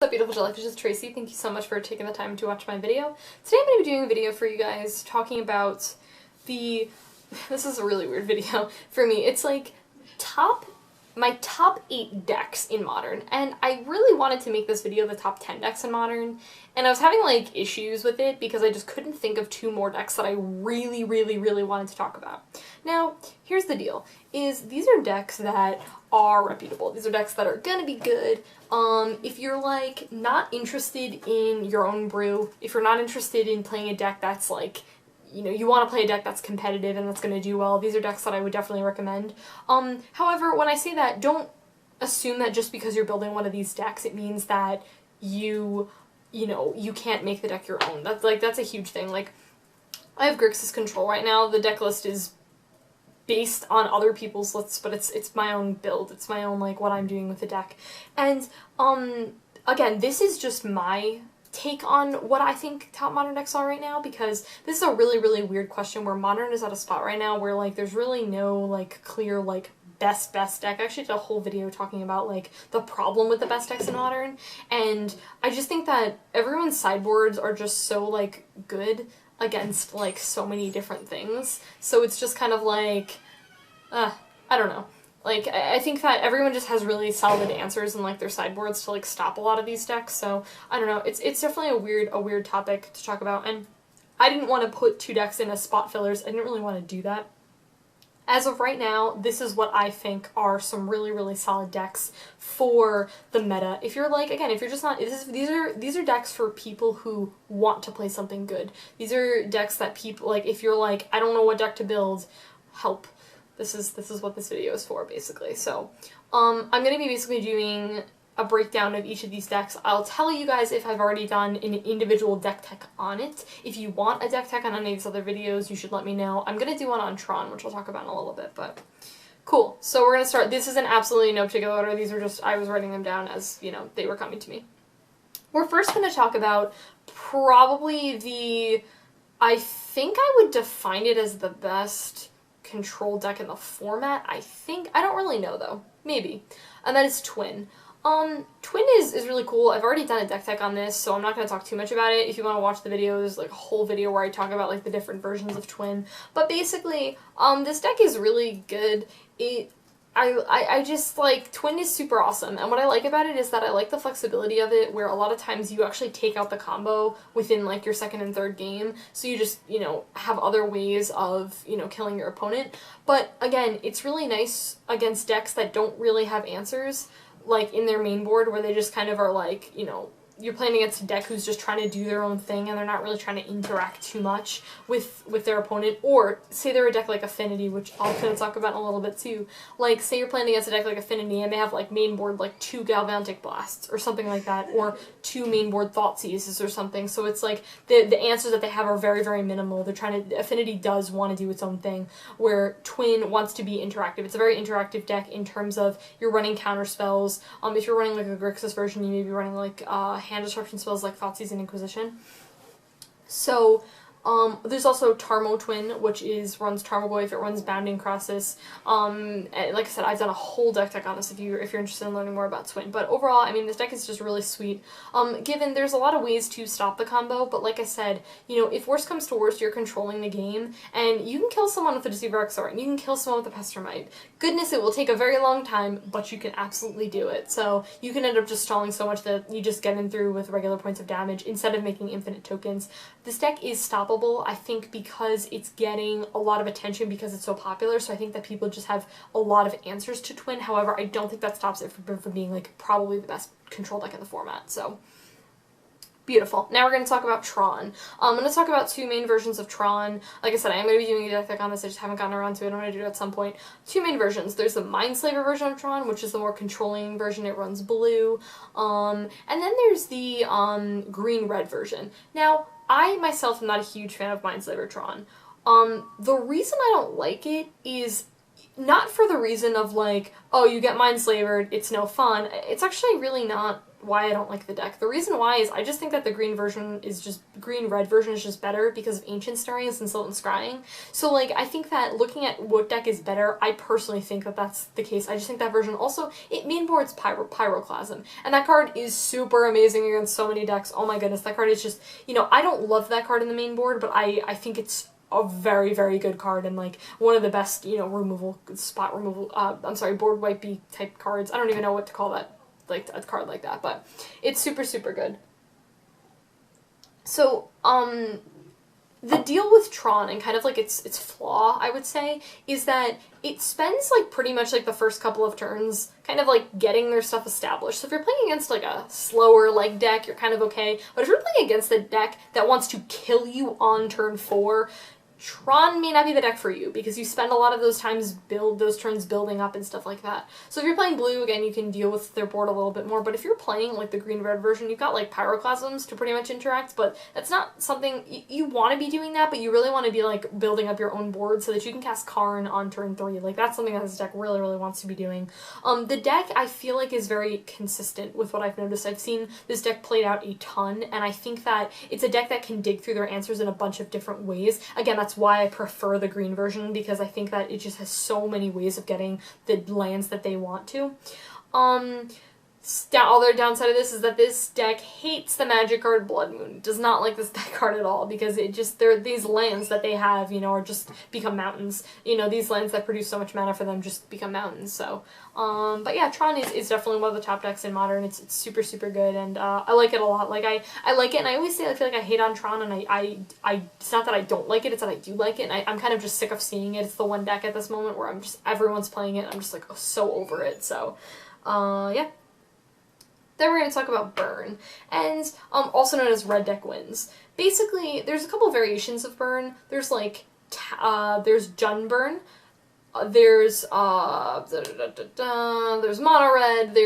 What's up, beautiful jellyfish? It's Tracy. Thank you so much for taking the time to watch my video. Today I'm going to be doing a video for you guys talking about this is a really weird video for me. It's like my top 8 decks in Modern, and I really wanted to make this video the top 10 decks in Modern, and I was having like issues with it because I just couldn't think of 2 more decks that I really wanted to talk about. Now, here's the deal, is these are decks that are reputable. These are decks that are gonna be good. If you're like not interested in your own brew, if you're not interested in playing a deck that's like, you know, you want to play a deck that's competitive and that's going to do well, these are decks that I would definitely recommend. However, when I say that, don't assume that just because you're building one of these decks, it means that you can't make the deck your own. That's a huge thing. Like, I have Grixis Control right now. The deck list is based on other people's lists, but it's my own build. It's my own, like, what I'm doing with the deck. And, again, this is just my take on what I think top Modern decks are right now, because this is a really weird question where Modern is at a spot right now where, like, there's really no, like, clear, like, best deck. I actually did a whole video talking about, like, the problem with the best decks in Modern, and I just think that everyone's sideboards are just so, like, good against, like, so many different things, so it's just kind of like, I don't know. Like, I think that everyone just has really solid answers in, like, their sideboards to, like, stop a lot of these decks, so, I don't know, it's definitely a weird topic to talk about, and I didn't want to put 2 decks in as spot fillers. I didn't really want to do that. As of right now, this is what I think are some really solid decks for the meta. If you're like, again, if you're just not, these are decks for people who want to play something good. These are decks that people, like, if you're like, I don't know what deck to build, help. This is what this video is for, basically. So, I'm going to be basically doing a breakdown of each of these decks. I'll tell you guys if I've already done an individual deck tech on it. If you want a deck tech on any of these other videos, you should let me know. I'm going to do one on Tron, which I'll talk about in a little bit, but cool. So we're going to start. This is in absolutely no particular order. These are just, I was writing them down as, you know, they were coming to me. We're first going to talk about probably I think I would define it as the best control deck in the format, I think. I don't really know, though. Maybe. And that is Twin. Twin is really cool. I've already done a deck tech on this, so I'm not going to talk too much about it. If you want to watch the video, there's like a whole video where I talk about like the different versions of Twin. But basically, this deck is really good. I just, like, Twin is super awesome, and what I like about it is that I like the flexibility of it, where a lot of times you actually take out the combo within, like, your second and third game, so you just, you know, have other ways of, you know, killing your opponent. But, again, it's really nice against decks that don't really have answers, like, in their main board, where they just kind of are, like, you know, you're playing against a deck who's just trying to do their own thing and they're not really trying to interact too much with their opponent. Or say they're a deck like Affinity, which I'll kind of talk about in a little bit too. Like, say you're playing against a deck like Affinity and they have like main board like 2 Galvanic Blasts or something like that, or 2 main board Thoughtseizes or something. So it's like the answers that they have are very minimal. They're trying to, Affinity does want to do its own thing, where Twin wants to be interactive. It's a very interactive deck in terms of you're running counter spells. If you're running like a Grixis version, you may be running like hand disruption spells like Thoughtseize and Inquisition. So, there's also Tarmo Twin, which runs Tarmogoyf, if it runs Bounding Crosses. And like I said, I've done a whole deck tech on this if you're interested in learning more about Twin. But overall, I mean, this deck is just really sweet. Given there's a lot of ways to stop the combo, but like I said, you know, if worst comes to worst, you're controlling the game, and you can kill someone with a Deceiver Exort, and you can kill someone with a Pestermite. Goodness, it will take a very long time, but you can absolutely do it. So you can end up just stalling so much that you just get in through with regular points of damage instead of making infinite tokens. This deck is stoppable, I think, because it's getting a lot of attention because it's so popular, so I think that people just have a lot of answers to Twin. However, I don't think that stops it from being, like, probably the best control deck in the format, so beautiful. Now we're going to talk about Tron. I'm going to talk about 2 main versions of Tron. Like I said, I am going to be doing a deck tech on this, I just haven't gotten around to it. I'm going to do it at some point. 2 main versions. There's the Mindslaver version of Tron, which is the more controlling version. It runs blue. And then there's the green-red version. Now, I myself am not a huge fan of Mindslaver Tron. The reason I don't like it is not for the reason of like, oh, you get Mindslavered, it's no fun. It's actually really not why I don't like the deck. The reason why is I just think that the green-red version is just better because of Ancient Stirrings and Silent Scrying. So, like, I think that looking at what deck is better, I personally think that that's the case. I just think that version also, it mainboards Pyroclasm. And that card is super amazing against so many decks. Oh my goodness, that card is just, you know, I don't love that card in the main board, but I think it's a very, very good card and, like, one of the best, you know, board wipey type cards. I don't even know what to call that, like, a card like that, but it's super, super good. So, the deal with Tron and kind of, like, its flaw, I would say, is that it spends, like, pretty much, like, the first couple of turns kind of, like, getting their stuff established. So if you're playing against, like, a slower, like, deck, you're kind of okay. But if you're playing against a deck that wants to kill you on turn 4, Tron may not be the deck for you, because you spend a lot of those turns building up and stuff like that. So if you're playing blue, again, you can deal with their board a little bit more, but if you're playing, like, the green-red version, you've got, like, Pyroclasms to pretty much interact, but that's not something, you want to be doing that, but you really want to be, like, building up your own board so that you can cast Karn on turn 3. Like, that's something that this deck really, really wants to be doing. The deck, I feel like, is very consistent with what I've noticed. I've seen this deck played out a ton, and I think that it's a deck that can dig through their answers in a bunch of different ways. Again, that's why I prefer the green version, because I think that it just has so many ways of getting the lands that they want to. Other downside of this is that this deck hates the magic card Blood Moon. Does not like this deck card at all, because these lands that they have, you know, are just become mountains. You know, these lands that produce so much mana for them just become mountains, so. But yeah, Tron is definitely one of the top decks in Modern. It's super, super good, and I like it a lot. Like, I like it, and I always say I feel like I hate on Tron, and it's not that I don't like it, it's that I do like it, and I'm kind of just sick of seeing it. It's the one deck at this moment where everyone's playing it, and I'm just, like, so over it, so, yeah. Then we're going to talk about Burn, and also known as Red Deck Wins. Basically, there's a couple variations of Burn. There's, like, there's Jun Burn, there's Mono Red,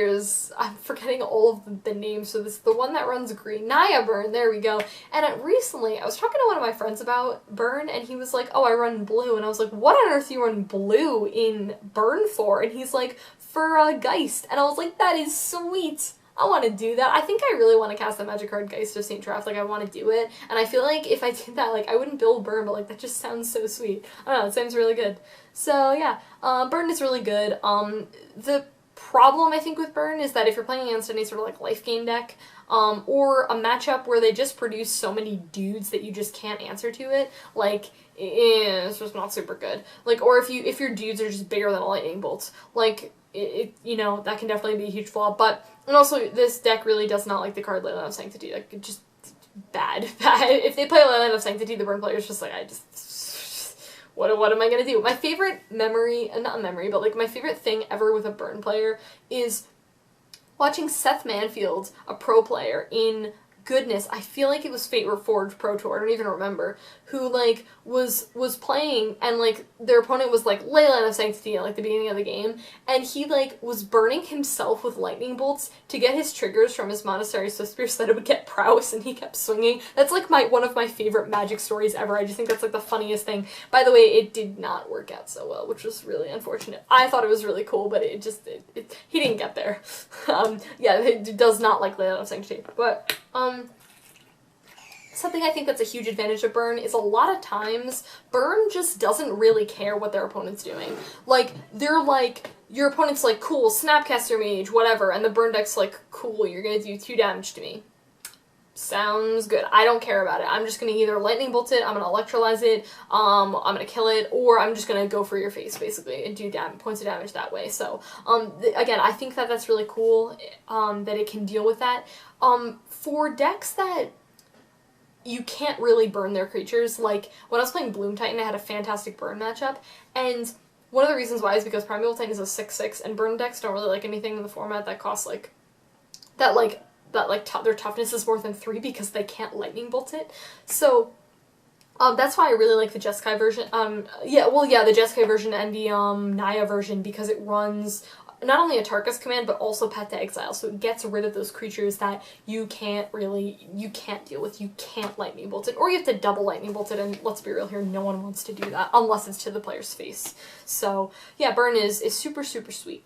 I'm forgetting all of the names, so this is the one that runs green. Naya Burn, there we go. And recently, I was talking to one of my friends about Burn, and he was like, oh, I run blue, and I was like, what on earth do you run blue in Burn for? And he's like, for Geist, and I was like, that is sweet. I want to do that. I think I really want to cast the magic card Geist of St. Traff. Like, I want to do it. And I feel like if I did that, like, I wouldn't build Burn, but, like, that just sounds so sweet. I don't know, it sounds really good. So, yeah, Burn is really good. The problem, I think, with Burn is that if you're playing against any sort of, like, life gain deck, or a matchup where they just produce so many dudes that you just can't answer to it, like, it's just not super good. Like, or if your dudes are just bigger than a lightning bolt, like, you know, that can definitely be a huge flaw. But, and also, this deck really does not like the card Leyline of Sanctity. Like, just bad. If they play Leyline of Sanctity, the Burn player's just like, what am I gonna do? My favorite memory, not memory, but, like, my favorite thing ever with a Burn player is watching Seth Manfield, a pro player, in goodness, I feel like it was Fate Reforged Pro Tour, I don't even remember, who, like, was playing, and, like, their opponent was, like, Leyline of Sanctity at, like, the beginning of the game, and he, like, was burning himself with lightning bolts to get his triggers from his Monastery Swiftspear so that it would get prowess, and he kept swinging. That's, like, one of my favorite Magic stories ever. I just think that's, like, the funniest thing. By the way, it did not work out so well, which was really unfortunate. I thought it was really cool, but he didn't get there. Yeah, it does not like Leyline of Sanctity, but, something I think that's a huge advantage of Burn is a lot of times Burn just doesn't really care what their opponent's doing. Like, they're like, your opponent's like, cool, Snapcaster Mage, whatever, and the Burn deck's like, cool, you're gonna do 2 damage to me. Sounds good. I don't care about it. I'm just gonna either Lightning Bolt it, I'm gonna Electrolyze it, I'm gonna kill it, or I'm just gonna go for your face, basically, and do points of damage that way. So, again, I think that that's really cool, that it can deal with that. For decks that you can't really burn their creatures, like, when I was playing Bloom Titan, I had a fantastic burn matchup, and one of the reasons why is because Primeval Titan is a 6/6, and burn decks don't really like anything in the format that costs, like, their toughness is more than 3 because they can't lightning bolt it. So, that's why I really like the Jeskai version, the Jeskai version and the, Naya version, because it runs not only a Tarkus command, but also Path to Exile, so it gets rid of those creatures that you can't deal with, you can't lightning bolt it, or you have to double lightning bolt it, and let's be real here, no one wants to do that, unless it's to the player's face. So, yeah, Burn is super, super sweet.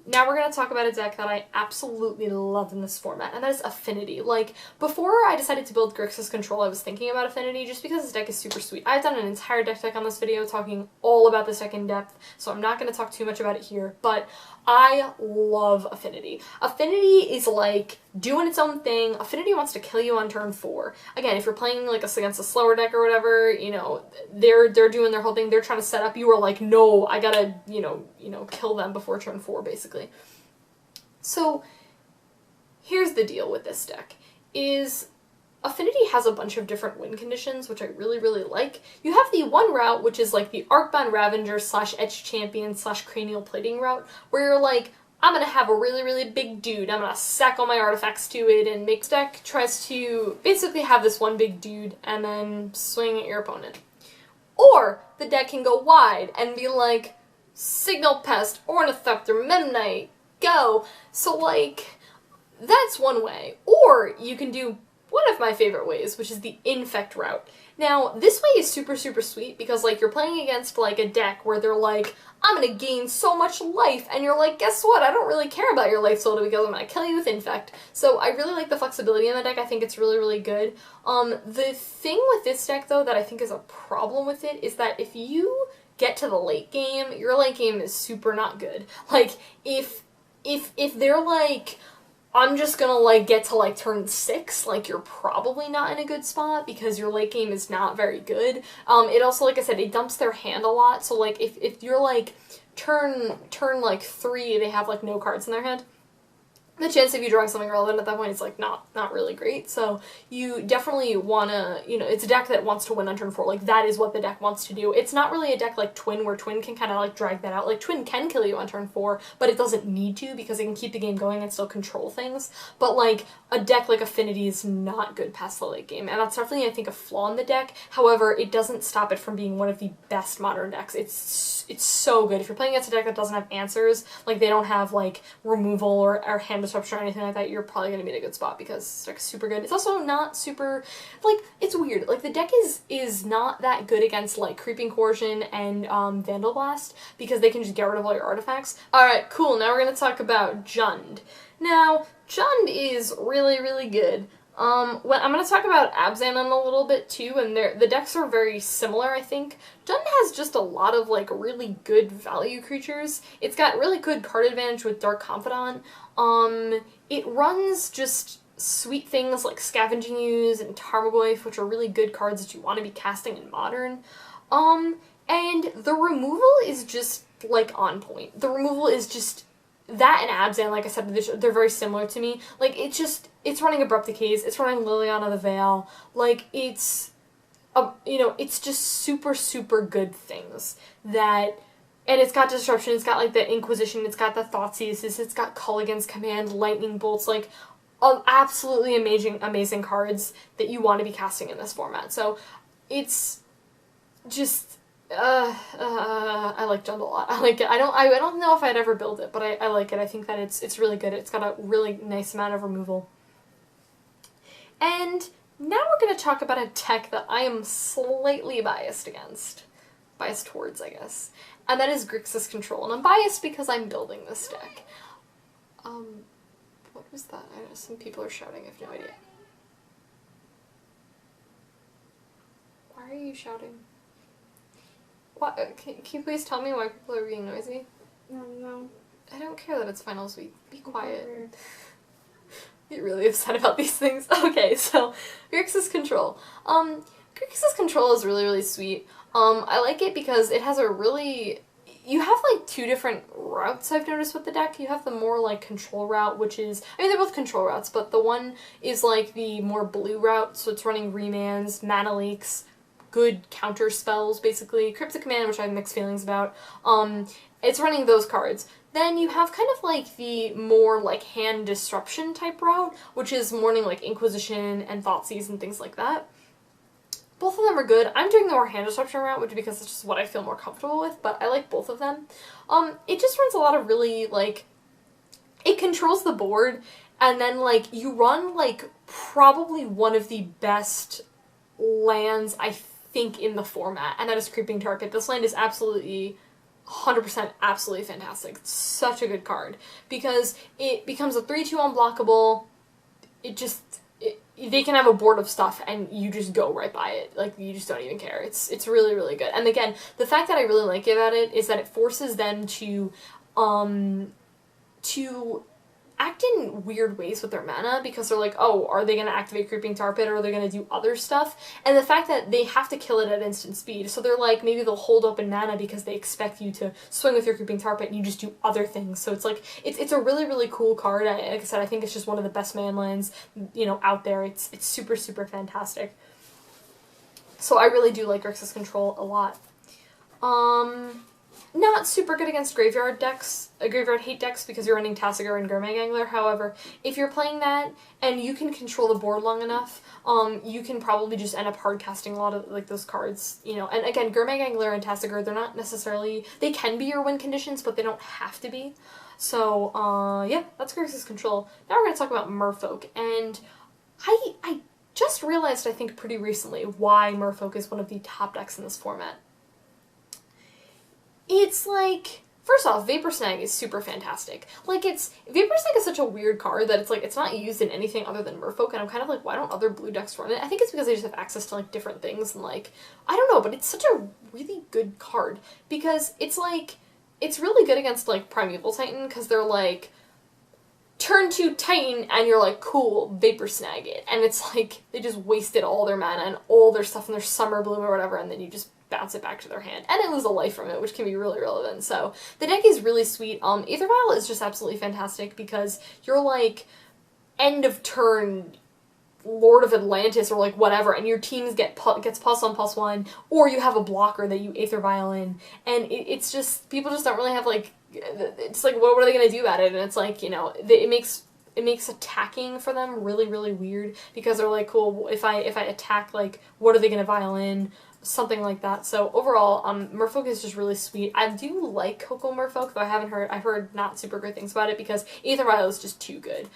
now we're going to talk about a deck that I absolutely love in this format, and that is Affinity. Like, before I decided to build Grixis Control, I was thinking about Affinity just because this deck is super sweet. I've done an entire deck on this video talking all about this deck in depth, so I'm not going to talk too much about it here, but I love Affinity. Affinity is like doing its own thing. Affinity wants to kill you on turn 4. Again, if you're playing like against a slower deck or whatever, you know, they're doing their whole thing. They're trying to set up. You are like, no, I gotta, you know, kill them before turn 4, basically. So here's the deal with this deck, is Affinity has a bunch of different win conditions, which I really, really like. You have the one route, which is like the Arcbound Ravager / Edge Champion / Cranial Plating route, where you're like, I'm gonna have a really, really big dude, I'm gonna sack all my artifacts to it, and make deck tries to basically have this one big dude and then swing at your opponent. Or the deck can go wide and be like, Signal Pest, Ornithopter, Memnite, go! So like, that's one way. Or you can do one of my favorite ways, which is the Infect route. Now, this way is super, super sweet because, like, you're playing against, like, a deck where they're like, I'm gonna gain so much life, and you're like, guess what? I don't really care about your life total because I'm gonna kill you with Infect. So I really like the flexibility in the deck. I think it's really, really good. The thing with this deck, though, that I think is a problem with it is that if you get to the late game, your late game is super not good. Like, if they're like, I'm just gonna, like, get to, like, turn 6, like, you're probably not in a good spot because your late game is not very good. It also, like I said, it dumps their hand a lot, so, like, if you're, like, turn, like, 3, they have, like, no cards in their hand, the chance of you drawing something relevant at that point is, like, not really great. So you definitely want to, you know, it's a deck that wants to win on turn 4. Like, that is what the deck wants to do. It's not really a deck like Twin, where Twin can kind of, like, drag that out. Like, Twin can kill you on turn 4, but it doesn't need to because it can keep the game going and still control things. But, like, a deck like Affinity is not good past the late game, and that's definitely, I think, a flaw in the deck. However, it doesn't stop it from being one of the best modern decks. It's so good. If you're playing against a deck that doesn't have answers, like, they don't have, like, removal or hand disruption or anything like that, you're probably going to be in a good spot because this deck is super good. It's also not super, like, it's weird. Like, the deck is not that good against, like, Creeping Coercion and Vandal Blast because they can just get rid of all your artifacts. Alright, cool. Now we're going to talk about Jund. Now, Jund is really, really good. I'm going to talk about Abzan a little bit too, and the decks are very similar, I think. Jund has just a lot of, like, really good value creatures. It's got really good card advantage with Dark Confidant. It runs just sweet things like Scavenging Ooze and Tarmogoyf, which are really good cards that you want to be casting in Modern. And the removal is just, like, on point. The removal is just... That and Abzan, like I said, they're very similar to me. Like, it's running Abrupt Decays, it's running Liliana the Veil, like, it's, you know, it's just super, super good things that, and it's got Disruption, it's got, like, the Inquisition, it's got the Thoughtseizes, it's got Culligan's Command, Lightning Bolts, like, absolutely amazing cards that you want to be casting in this format. So, it's just... I like Jund a lot. I like it. I don't know if I'd ever build it, but I like it. I think that it's really good. It's got a really nice amount of removal. And now we're going to talk about a deck that I am slightly biased towards, I guess. And that is Grixis Control. And I'm biased because I'm building this deck. What was that? I know some people are shouting. I have no idea. Why are you shouting? What? Can you please tell me why people are being noisy? No. I don't care that it's finals week. Be quiet. Get really upset about these things. Okay, so Grixis Control. Grixis Control is really, really sweet. I like it because it has a really... You have, like, 2 different routes I've noticed with the deck. You have the more, like, control route, which is... I mean, they're both control routes, but the one is, like, the more blue route, so it's running Remands, Mana Leaks, good counter spells, basically. Cryptic Command, which I have mixed feelings about. It's running those cards. Then you have kind of like the more like hand disruption type route, which is running like Inquisition and Thoughtseize and things like that. Both of them are good. I'm doing the more hand disruption route, which because it's just what I feel more comfortable with, but I like both of them. It just runs a lot of really, like, it controls the board, and then, like, you run, like, probably one of the best lands, I think, in the format, and that is Creeping Target. This land is absolutely 100% absolutely fantastic. It's such a good card because it becomes a 3/2 unblockable. They can have a board of stuff and you just go right by it. Like, you just don't even care. It's really, really good. And again, the fact that I really like about it is that it forces them to act in weird ways with their mana, because they're like, oh, are they going to activate Creeping Tar Pit, or are they going to do other stuff? And the fact that they have to kill it at instant speed, so they're like, maybe they'll hold open mana because they expect you to swing with your Creeping Tar Pit and you just do other things. So it's like, it's a really, really cool card. Like I said, I think it's just one of the best man lands, you know, out there. It's super, super fantastic. So I really do like Grixis Control a lot. Not super good against graveyard decks, graveyard hate decks, because you're running Tassiger and Gurmag Angler. However, if you're playing that and you can control the board long enough, you can probably just end up hard casting a lot of like those cards, you know. And again, Gurmag Angler and Tassiger, they're not necessarily, they can be your win conditions, but they don't have to be. So, yeah, that's Grixis Control. Now we're going to talk about Merfolk, and I just realized, I think pretty recently, why Merfolk is one of the top decks in this format. It's like, first off, Vapor Snag is super fantastic. Like, Vapor Snag is such a weird card that it's like, it's not used in anything other than Merfolk, and I'm kind of like, why don't other blue decks run it? I think it's because they just have access to, like, different things, and like, I don't know, but it's such a really good card, because it's like, it's really good against, like, Primeval Titan, because they're like, turn 2 Titan, and you're like, cool, Vapor Snag it. And it's like, they just wasted all their mana and all their stuff in their Summer Bloom or whatever, and then you just bounce it back to their hand, and they lose a life from it, which can be really relevant. So the deck is really sweet. Aether Vial is just absolutely fantastic because you're like end of turn Lord of Atlantis or like whatever, and your teams gets +1/+1, or you have a blocker that you Aether Vial in, and it's just, people just don't really have like, it's like, what are they gonna do about it? And it's like, you know, it makes attacking for them really, really weird, because they're like, cool, if I attack, like, what are they gonna vial in? Something like that. So overall, Merfolk is just really sweet. I do like Coco Merfolk, though I've heard not super great things about it, because Aether Vial is just too good.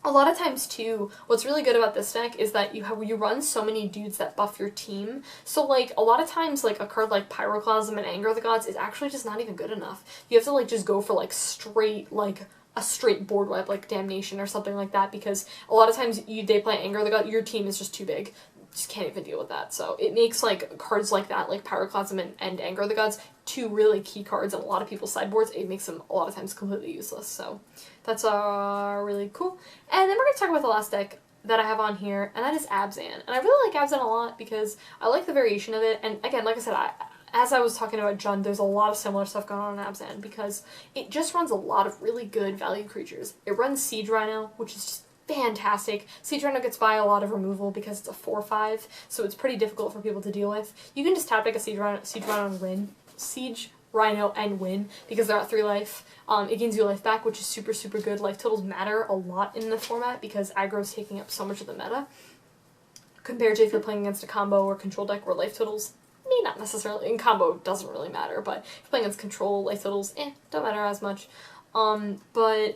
A lot of times too, what's really good about this deck is that you run so many dudes that buff your team. So like, a lot of times, like, a card like Pyroclasm and Anger of the Gods is actually just not even good enough. You have to like just go for like straight, like a straight board wipe, like Damnation or something like that, because a lot of times they play Anger of the Gods, your team is just too big. Just can't even deal with that. So it makes like cards like that, like Pyroclasm and Anger of the Gods, two really key cards in a lot of people's sideboards. It makes them a lot of times completely useless. So that's really cool. And then we're going to talk about the last deck that I have on here, and that is Abzan. And I really like Abzan a lot because I like the variation of it. And again, like I said, as I was talking about Jund, there's a lot of similar stuff going on in Abzan because it just runs a lot of really good value creatures. It runs Siege Rhino, which is just fantastic. Siege Rhino gets by a lot of removal because it's a 4/5, so it's pretty difficult for people to deal with. You can just tap deck a Siege Rhino and win. Siege Rhino and win, because they're at 3 life. It gains you life back, which is super, super good. Life totals matter a lot in the format because aggro's taking up so much of the meta, compared to if you're playing against a combo or control deck where life totals may not necessarily, in combo doesn't really matter, but if you're playing against control, life totals, don't matter as much. But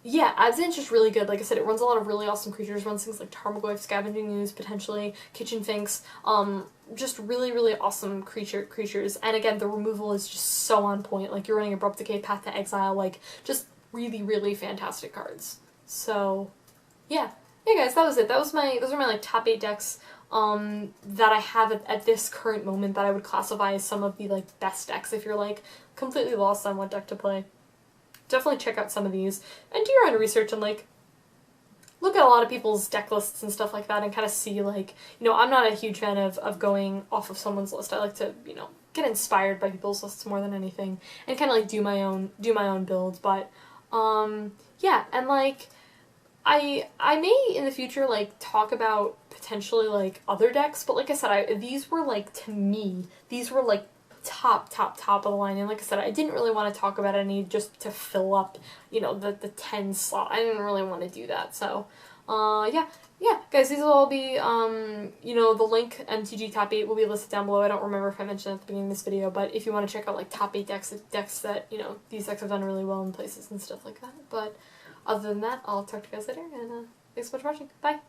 yeah, Abzan's just really good. Like I said, it runs a lot of really awesome creatures. Runs things like Tarmogoyf, Scavenging Ooze, potentially, Kitchen Finks. Just really, really awesome creatures. And again, the removal is just so on point. Like, you're running Abrupt Decay, Path to Exile, like, just really, really fantastic cards. So, yeah. Yeah, guys, that was it. Those are my, like, top 8 decks, that I have at this current moment that I would classify as some of the, like, best decks if you're, like, completely lost on what deck to play. Definitely check out some of these and do your own research and like look at a lot of people's deck lists and stuff like that and kind of see, like, you know, I'm not a huge fan of going off of someone's list. I like to, you know, get inspired by people's lists more than anything and kind of like do my own build. But yeah, and like I may in the future like talk about potentially like other decks, but like I said, these were like, to me, these were like top of the line, and like I said, I didn't really want to talk about any just to fill up, you know, the 10 slot. I didn't really want to do that. So yeah guys, these will all be you know, the link MTG top 8 will be listed down below. I don't remember if I mentioned at the beginning of this video, but if you want to check out like top 8 decks that, you know, these decks have done really well in places and stuff like that. But other than that, I'll talk to you guys later, and thanks so much for watching. Bye.